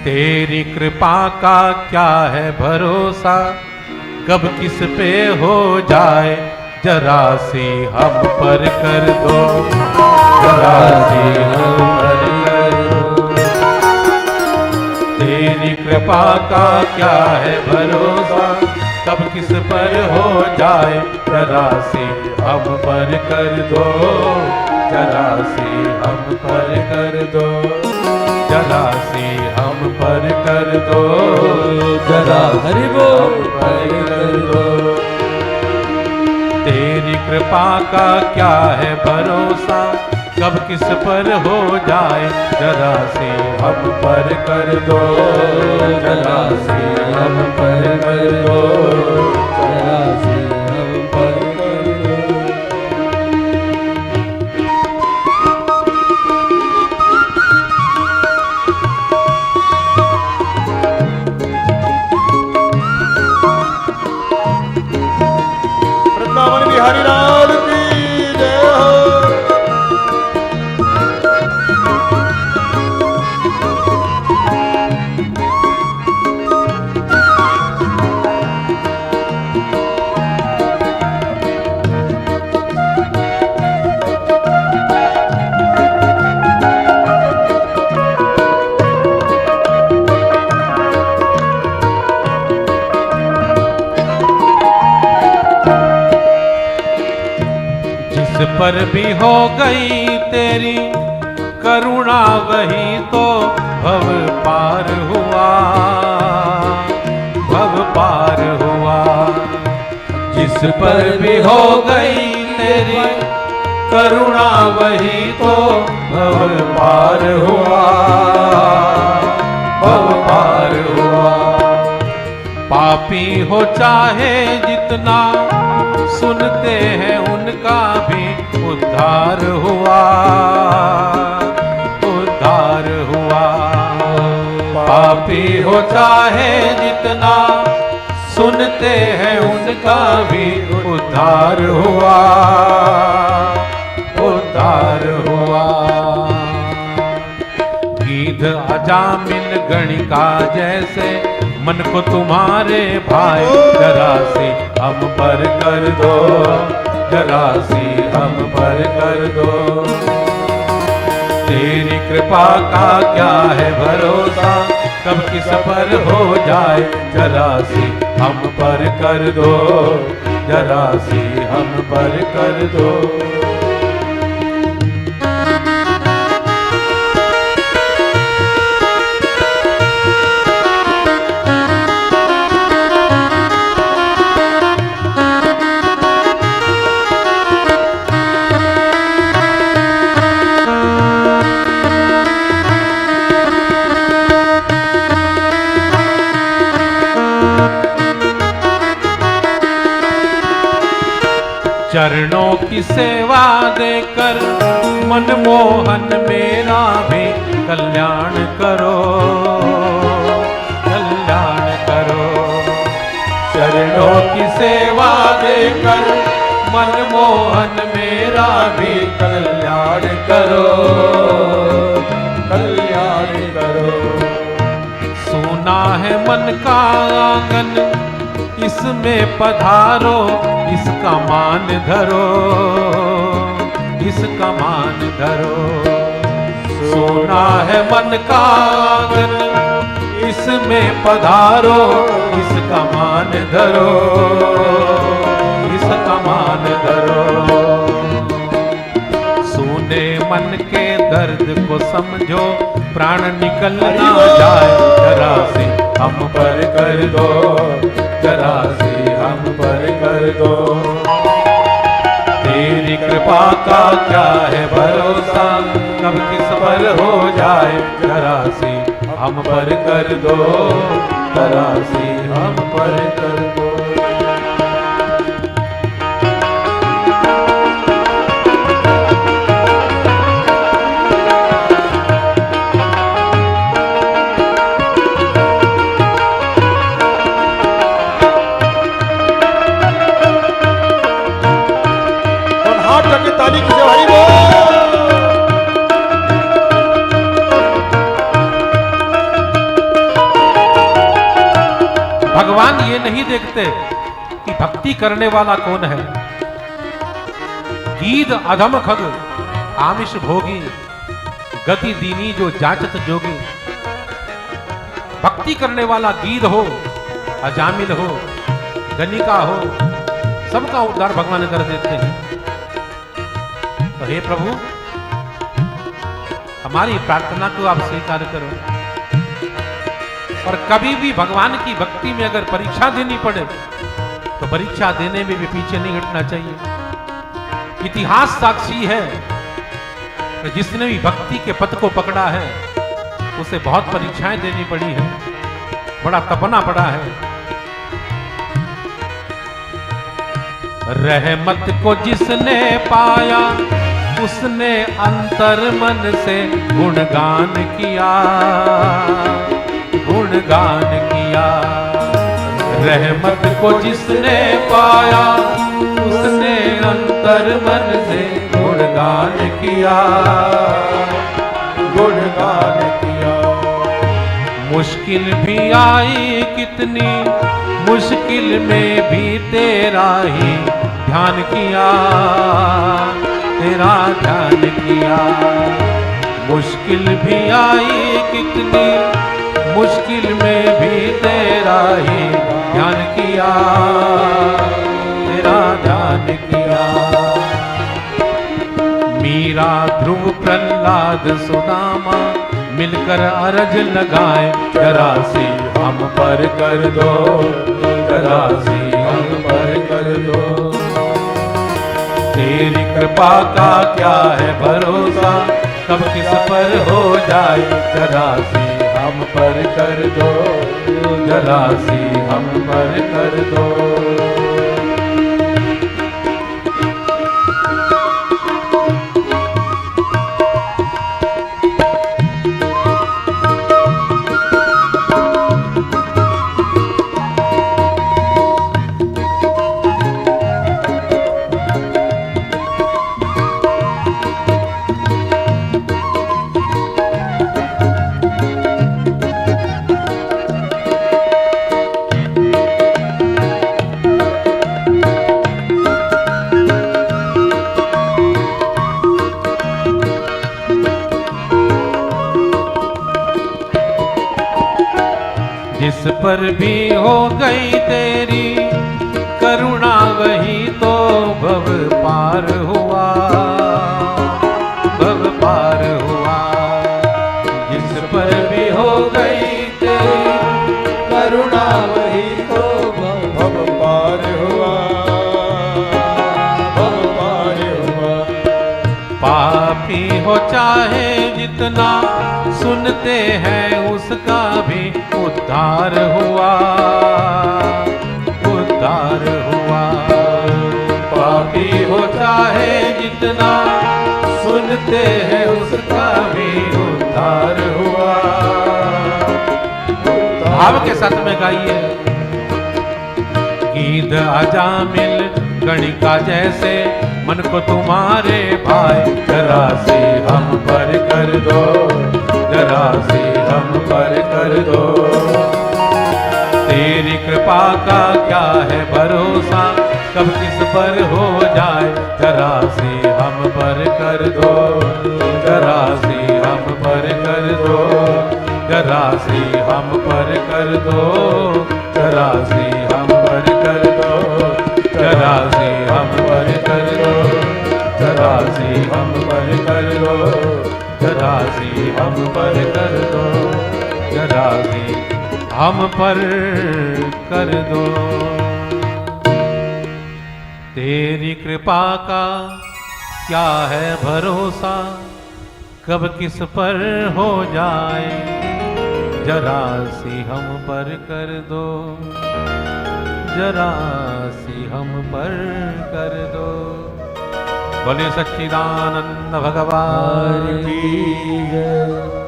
तेरी कृपा का क्या है भरोसा, कब किस पे हो जाए, जरा सी हम पर कर दो, जरा सी हम पर कर दो। तेरी कृपा का क्या है भरोसा, कब किस पर हो जाए, जरा सी हम पर कर दो, जरा सी हम पर कर दो, जरा सी हम पर कर दो, जरा हरि बोल हम पर कर दो। तेरी कृपा का क्या है भरोसा, कब किस पर हो जाए, जरा सी हम पर कर दो, जरा सी हम पर कर दो, जरा सी हम पर कर दो। वृंदावन बिहारी लाल की जय हो। पर भी हो गई तेरी करुणा, वही तो भव पार हुआ, भव पार हुआ। जिस पर भी हो गई तेरी करुणा, वही तो भव पार हुआ, भव पार हुआ। पापी हो चाहे जितना, सुनते हैं उनका भी उद्धार हुआ, उद्धार हुआ। पापी हो चाहे जितना, सुनते हैं उनका भी उद्धार हुआ, उद्धार हुआ। गीध अजामिल गणिका जैसे मन को तुम्हारे भाई, जरा सी हम पर कर दो, जरा सी हम पर कर दो। तेरी कृपा का क्या है भरोसा, कब किस पर हो जाए, जरा सी हम पर कर दो, जरा सी हम पर कर दो। चरणों की सेवा देकर मनमोहन मेरा भी कल्याण करो, कल्याण करो। चरणों की सेवा देकर मनमोहन मेरा भी कल्याण करो, कल्याण करो। सुना है मन का आंगन, इसमें पधारो, इसका मान धरो, इसका मान धरो। सोना है मन का आंगन, इसमें पधारो, इसका मान धरो, इसका मान धरो। सुने मन के दर्द को समझो, प्राण निकल ना जाए, जरा सी हम पर कर दो, जरा सी हम पर कर दो। तेरी कृपा का क्या है भरोसा, कब किस पर हो जाए, जरा सी हम पर कर दो, जरा सी हम पर कर दो। ताली की हरि बोल। भगवान ये नहीं देखते कि भक्ति करने वाला कौन है। गीध अधम खग आमिष भोगी, गति दीनी जो जाचत जोगी। भक्ति करने वाला गीध हो, अजामिल हो, गनिका हो, सबका उद्धार भगवान कर देते हैं। तो हे प्रभु, हमारी प्रार्थना को आप स्वीकार करो। और कभी भी भगवान की भक्ति में अगर परीक्षा देनी पड़े तो परीक्षा देने में भी पीछे नहीं हटना चाहिए। इतिहास साक्षी है कि जिसने भी भक्ति के पथ को पकड़ा है उसे बहुत परीक्षाएं देनी पड़ी है, बड़ा तपना पड़ा है। रहमत को जिसने पाया उसने अंतर मन से गुणगान किया, गुणगान किया। रहमत को जिसने पाया उसने अंतर मन से गुणगान किया, गुणगान किया। मुश्किल भी आई कितनी, मुश्किल में भी तेरा ही ध्यान किया, तेरा ध्यान किया। मुश्किल भी आई कितनी, मुश्किल में भी तेरा ही ध्यान किया, तेरा ध्यान किया। मीरा ध्रुव प्रहलाद सुदामा मिलकर अरज लगाए, जरा सी हम पर कर दो, जरा सी हम पर कर दो। तेरी कृपा का क्या है भरोसा, कब किस पर हो जाए, जरा सी हम पर कर दो, जरा सी हम पर कर दो। जिस पर भी हो गई तेरी करुणा वही तो भव पार हुआ, भव पार हुआ। जिस पर भी हो गई तेरी करुणा वही तो भव पार हुआ, भव पार हुआ। पापी हो चाहे जितना सुनते हैं उसका भी उद्धार हुआ, उद्धार हुआ। पापी हो चाहे जितना सुनते हैं उसका भी उद्धार हुआ। भाव के साथ में गाइए। गीध अजामिल गणिका जैसे मन को तुम्हारे भाई, जरा से हम पर कर दो, जरा से हम पर कर दो। तेरी कृपा का क्या है भरोसा, कब किस पर हो जाए, जरा से हम पर कर दो, जरा से हम पर कर दो, जरा से हम पर कर दो, जरा से हम पर कर दो, जरा से हम पर कर दो, जरा से हम पर कर दो, जरा से हम पर कर दो, जरा से हम पर कर दो। तेरी कृपा का क्या है भरोसा, कब किस पर हो जाए, जरा सी हम पर कर दो, जरा सी हम पर कर दो। बोले सच्चिदानंद भगवान की जय।